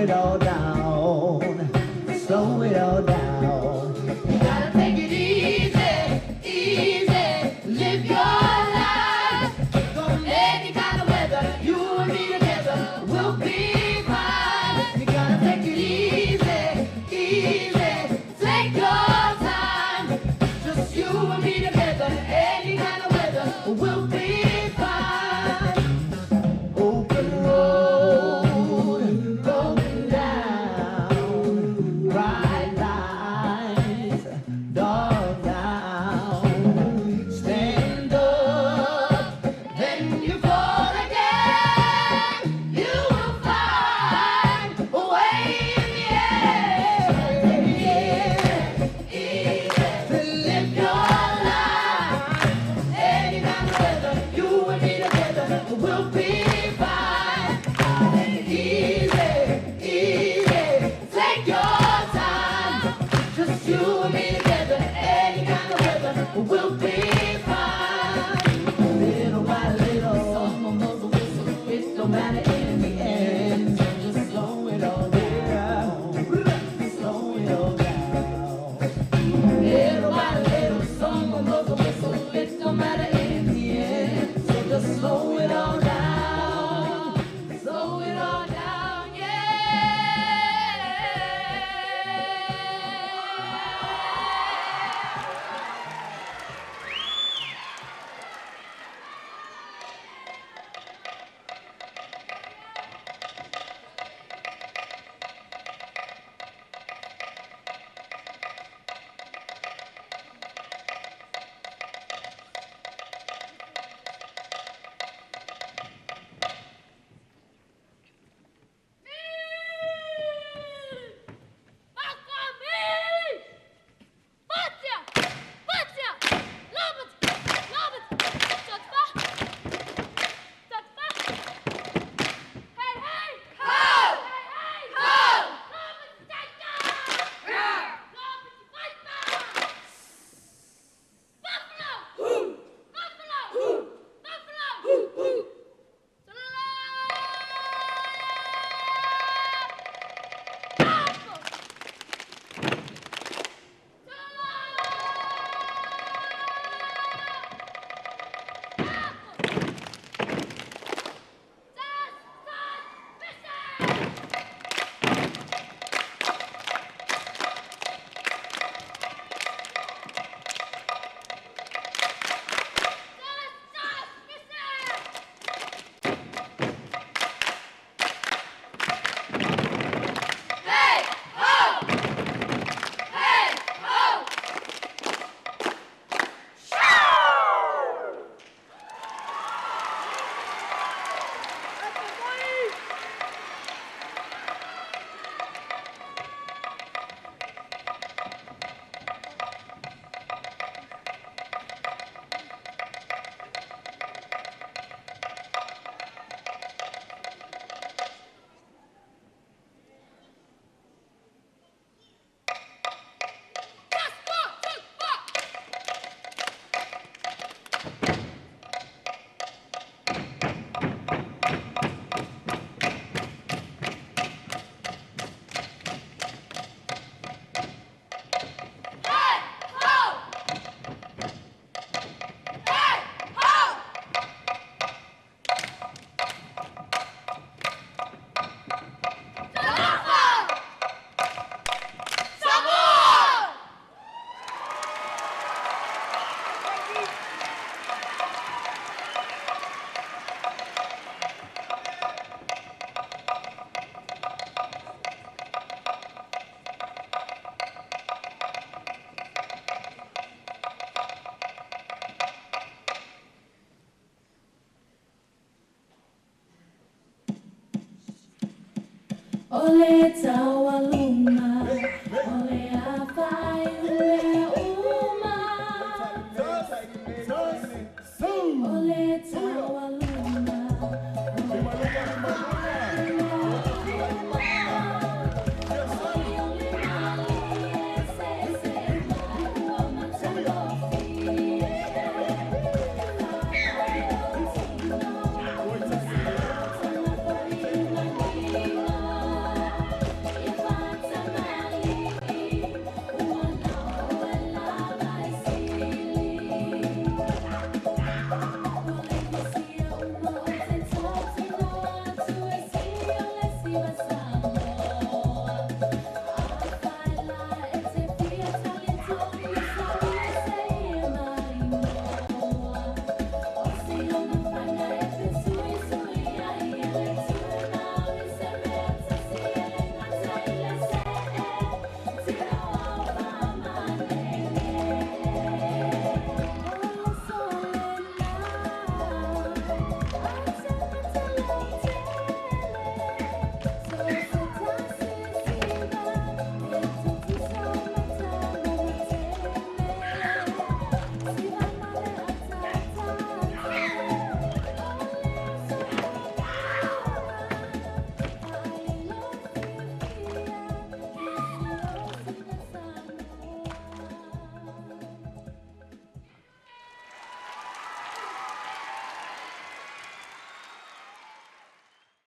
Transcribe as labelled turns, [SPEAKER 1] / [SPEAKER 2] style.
[SPEAKER 1] it all down, slow it all down. You gotta take it easy, easy, live your life. Any kind of weather, you and me together will be fine. You gotta take it easy, easy, take your time. Just you and me together, any kind of weather will be fine. Open road, broken down, bright lights, dark down. Stand up, then you fall again. You will find a way in the end. Easy to live your life. Any kind of weather, you and me together will be fine. Easy, easy, take your time. Just you and me together, any kind of weather will be fine. Little by little, someone blows a whistle. It don't matter in the end. So just slow it all down, slow it all down. Little by little, someone blows a whistle. It don't matter in the end. So just slow it all down, slow it all down, yeah.
[SPEAKER 2] Oh, little